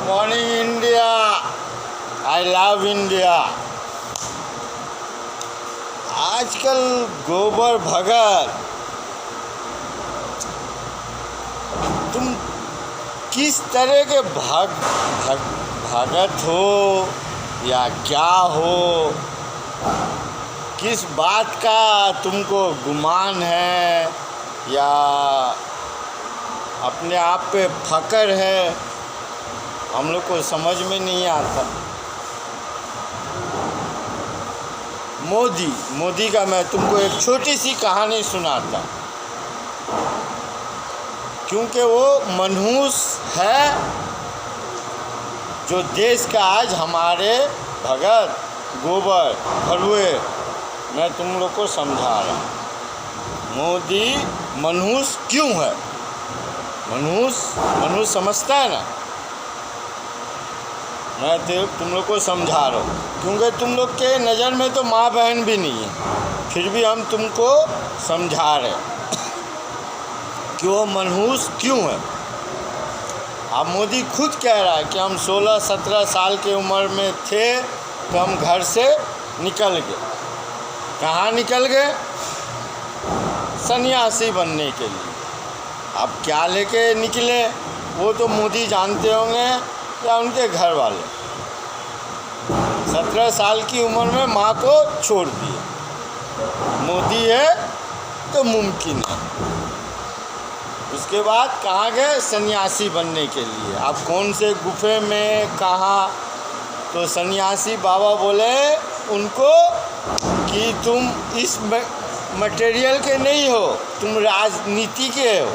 Morning India. I love India. आजकल गोबर भगत, तुम किस तरह के भगत हो या क्या हो? किस बात का तुमको गुमान है या अपने आप पे फक्र है? हम लोग को समझ में नहीं आता। मोदी का मैं तुमको एक छोटी सी कहानी सुनाता, क्योंकि वो मनहूस है जो देश का आज हमारे भगत गोबर भरुए। मैं तुम लोग को समझा रहा हूँ मोदी मनहूस क्यों है। मनहूस समझता है ना। मैं तुम लोग को समझा रहा हूँ, क्योंकि तुम लोग के नज़र में तो माँ बहन भी नहीं है, फिर भी हम तुमको समझा रहे कि वो मनहूस क्यों है। अब मोदी खुद कह रहा है कि हम 16-17 साल की उम्र में थे तो हम घर से निकल गए। कहाँ निकल गए? सन्यासी बनने के लिए। अब क्या लेके निकले वो तो मोदी जानते होंगे या उनके घर वाले। 17 साल की उम्र में माँ को छोड़ दिए। मोदी है तो मुमकिन है। उसके बाद कहाँ गए? सन्यासी बनने के लिए। अब कौन से गुफे में कहाँ? तो सन्यासी बाबा बोले उनको कि तुम इस मटेरियल के नहीं हो, तुम राजनीति के हो,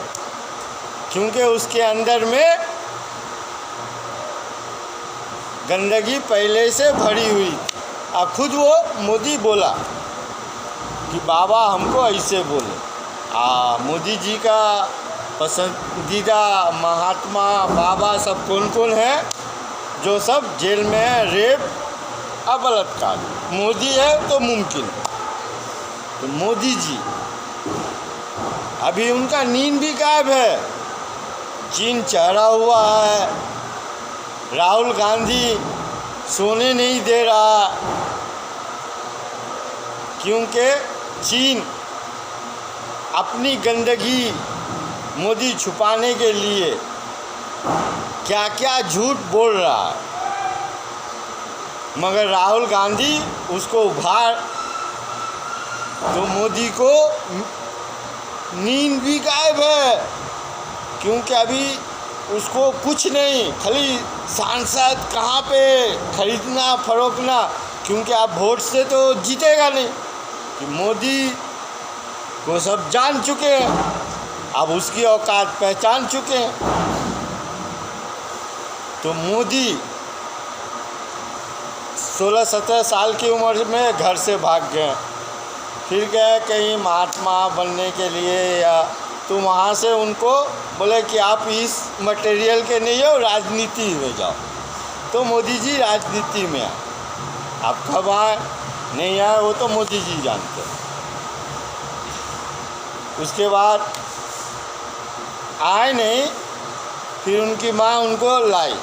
क्योंकि उसके अंदर में गंदगी पहले से भरी हुई। अब खुद वो मोदी बोला कि बाबा हमको ऐसे बोले। मोदी जी का पसंदीदा महात्मा बाबा सब कौन कौन है? जो सब जेल में है, रेप और बलात्कार। मोदी है तो मुमकिन। तो मोदी जी अभी उनका नींद भी गायब है। चीन चढ़ा हुआ है। राहुल गांधी सोने नहीं दे रहा, क्योंकि चीन अपनी गंदगी मोदी छुपाने के लिए क्या क्या झूठ बोल रहा है, मगर राहुल गांधी उसको उभार। तो मोदी को नींद भी गायब है, क्योंकि अभी उसको कुछ नहीं, खाली सांसद कहाँ पे खरीदना फरोखना, क्योंकि आप वोट से तो जीतेगा नहीं। कि मोदी को सब जान चुके हैं, अब उसकी औकात पहचान चुके हैं। तो मोदी 16-17 साल की उम्र में घर से भाग गए, फिर गए कहीं महात्मा बनने के लिए या तो वहाँ से उनको बोले कि आप इस मटेरियल के नहीं हो, राजनीति में जाओ। तो मोदी जी राजनीति में आए। आप कब आए नहीं आए वो तो मोदी जी जानते हैं। उसके बाद आए नहीं, फिर उनकी माँ उनको लाई।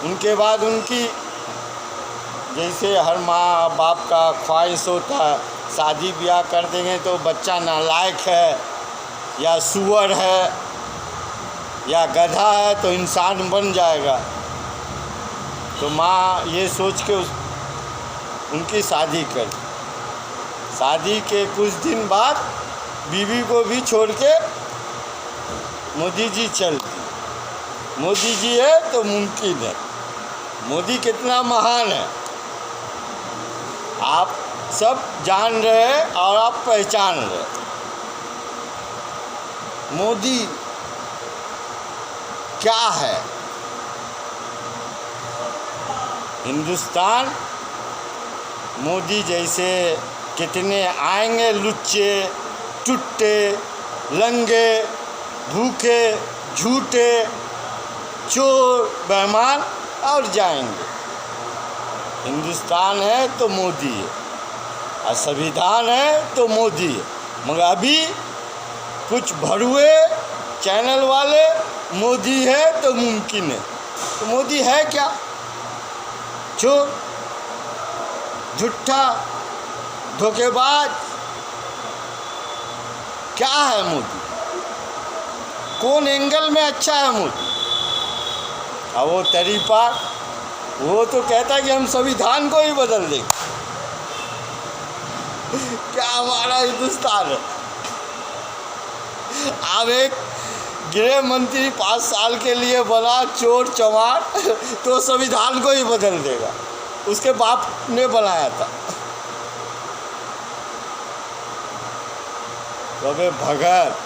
उनके बाद उनकी जैसे हर माँ बाप का ख्वाहिश होता है, शादी ब्याह कर देंगे तो बच्चा नालायक है या सुअर है या गधा है तो इंसान बन जाएगा। तो माँ ये सोच के उनकी शादी कर। शादी के कुछ दिन बाद बीवी को भी छोड़ के मोदी जी चल दी। मोदी जी है तो मुमकिन है। मोदी कितना महान है आप सब जान रहे हैं और आप पहचान रहे। मोदी क्या है? हिंदुस्तान मोदी जैसे कितने आएंगे लुच्चे, टुट्टे, लंगे, भूखे, झूठे, चोर, बेईमान और जाएंगे। हिंदुस्तान है तो मोदी है और संविधान है तो मोदी है। मगर अभी कुछ भरुए चैनल वाले मोदी है तो मुमकिन है, तो मोदी है क्या? चोर, झूठा, धोखेबाज, क्या है मोदी? कौन एंगल में अच्छा है मोदी? अब वो तरीका, वो तो कहता है कि हम संविधान को ही बदल देंगे। क्या हमारा हिंदुस्तान है? अब एक गृह मंत्री 5 साल के लिए बना चोर चमार, तो संविधान को ही बदल देगा। उसके बाप ने बनाया था। तो अबे भगत,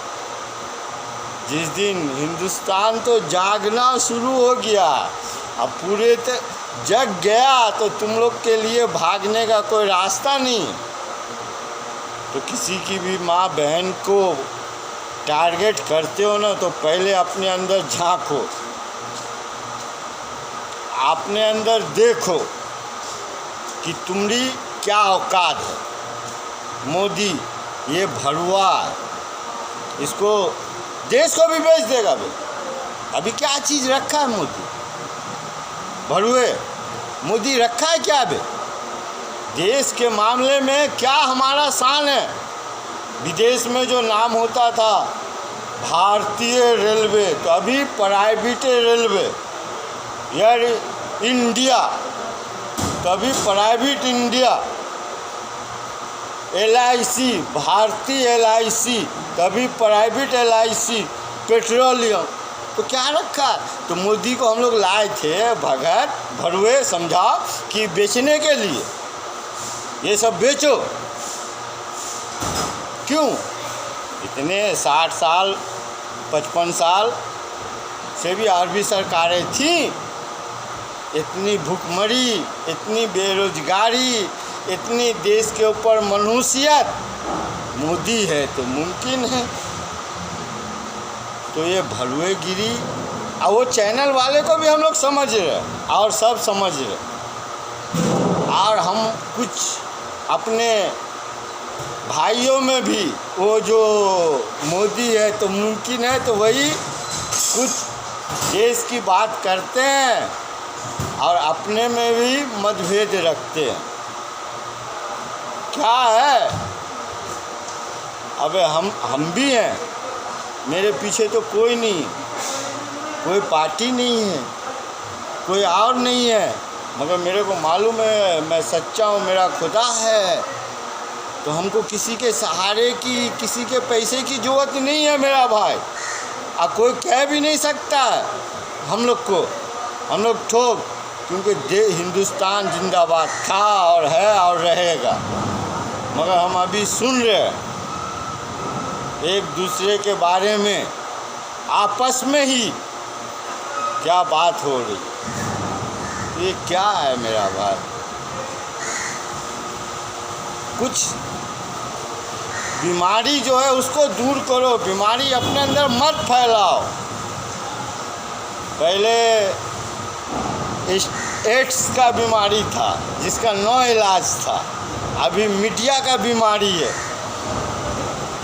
जिस दिन हिंदुस्तान तो जागना शुरू हो गया, अब पूरे जग गया, तो तुम लोग के लिए भागने का कोई रास्ता नहीं। तो किसी की भी माँ बहन को टारगेट करते हो ना, तो पहले अपने अंदर झांको, अपने अंदर देखो कि तुम्हारी क्या औकात है। मोदी ये भड़ुआ, इसको देश को भी बेच देगा भाई। अभी क्या चीज़ रखा है मोदी? भड़ुए मोदी रखा है क्या भाई? देश के मामले में क्या हमारा शान है? विदेश में जो नाम होता था भारतीय रेलवे, तो अभी प्राइवेट रेलवे, यार इंडिया, तो अभी प्राइवेट इंडिया। LIC, भारतीय LIC, तभी प्राइवेट LIC, पेट्रोलियम, तो क्या रखा? तो मोदी को हम लोग लाए थे भगत भड़ुए, समझाओ कि बेचने के लिए ये सब बेचो। क्यों? इतने 60 साल 55 साल से भी आरबी सरकारें थी, इतनी भूखमरी, इतनी बेरोजगारी, इतनी देश के ऊपर मनुष्यत, मोदी है तो मुमकिन है। तो ये भड़ुएगिरी, और वो चैनल वाले को भी हम लोग समझ रहे और सब समझ रहे, और हम कुछ अपने भाइयों में भी वो जो मोदी है तो मुमकिन है, तो वही कुछ देश की बात करते हैं और अपने में भी मतभेद रखते हैं। क्या है? अबे हम भी हैं, मेरे पीछे तो कोई नहीं, कोई पार्टी नहीं है, कोई और नहीं है, मगर मेरे को मालूम है मैं सच्चा हूँ, मेरा खुदा है। तो हमको किसी के सहारे की, किसी के पैसे की ज़रूरत नहीं है मेरा भाई। और कोई कह भी नहीं सकता है हम लोग को, हम लोग ठोक, क्योंकि हिंदुस्तान जिंदाबाद था और है और रहेगा। मगर हम अभी सुन रहे हैं एक दूसरे के बारे में, आपस में ही क्या बात हो रही। ये क्या है मेरा भाई? कुछ बीमारी जो है उसको दूर करो, बीमारी अपने अंदर मत फैलाओ। पहले एड्स का बीमारी था जिसका नो इलाज था, अभी मीडिया का बीमारी है,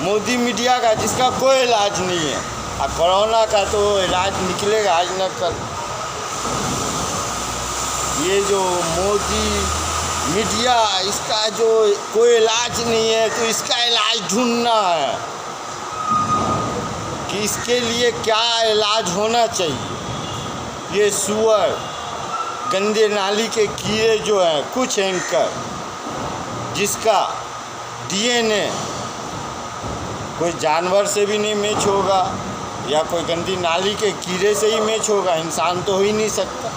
मोदी मीडिया का, जिसका कोई इलाज नहीं है। और कोरोना का तो इलाज निकलेगा आज न कल। ये जो मोदी मीडिया, इसका जो कोई इलाज नहीं है, तो इसका इलाज ढूंढना है कि इसके लिए क्या इलाज होना चाहिए। ये सुअर, गंदे नाली के कीड़े जो हैं, कुछ एंकर, जिसका DNA कोई जानवर से भी नहीं मैच होगा, या कोई गंदी नाली के कीड़े से ही मैच होगा, इंसान तो हो ही नहीं सकता।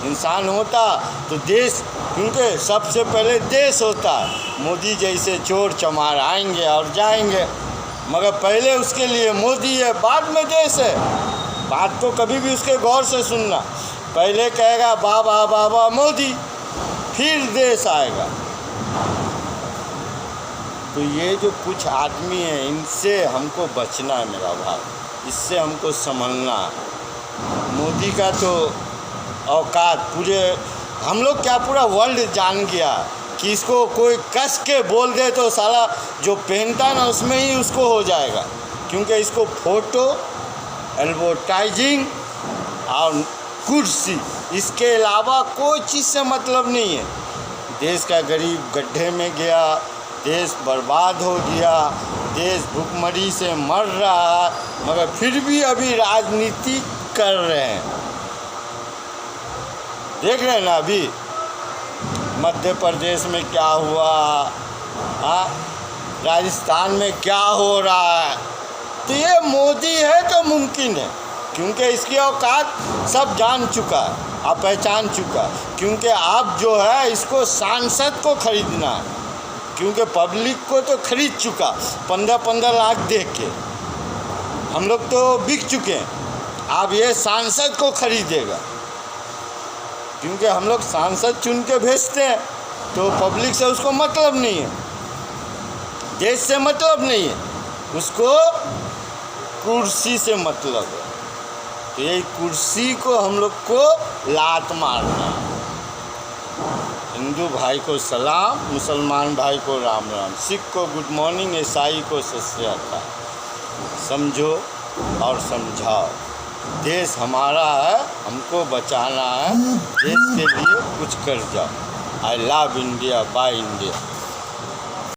इंसान होता तो देश, क्योंकि सबसे पहले देश होता है। मोदी जैसे चोर चमार आएंगे और जाएंगे, मगर पहले उसके लिए मोदी है, बाद में देश है। बात तो कभी भी उसके गौर से सुनना, पहले कहेगा बाबा बाबा मोदी, फिर देश आएगा। तो ये जो कुछ आदमी हैं, इनसे हमको बचना है मेरा भाई, इससे हमको संभलना है। मोदी का तो औकात पूरे, हम लोग क्या पूरा वर्ल्ड जान गया कि इसको कोई कस के बोल दे तो साला जो पहनता ना उसमें ही उसको हो जाएगा, क्योंकि इसको फोटो, एडवर्टाइजिंग और कुर्सी, इसके अलावा कोई चीज़ से मतलब नहीं है। देश का गरीब गड्ढे में गया, देश बर्बाद हो गया, देश भुखमरी से मर रहा है, मगर फिर भी अभी राजनीति कर रहे हैं। देख रहे हैं ना अभी मध्य प्रदेश में क्या हुआ, हाँ, राजस्थान में क्या हो रहा है। तो ये मोदी है तो मुमकिन है, क्योंकि इसकी औकात सब जान चुका है, आप पहचान चुका है। क्योंकि आप जो है इसको सांसद को खरीदना है, क्योंकि पब्लिक को तो खरीद चुका 15-15 लाख दे के, हम लोग तो बिक चुके हैं। आप ये सांसद को खरीदेगा, क्योंकि हम लोग सांसद चुन के भेजते हैं, तो पब्लिक से उसको मतलब नहीं है, देश से मतलब नहीं है, उसको कुर्सी से मतलब है। तो यही कुर्सी को हम लोग को लात मारना है। हिंदू भाई को सलाम, मुसलमान भाई को राम राम, सिख को गुड मॉर्निंग, ईसाई को सत श्री अकाल। समझो और समझाओ, देश हमारा है, हमको बचाना है, देश के लिए कुछ कर जाओ। I love India, by India.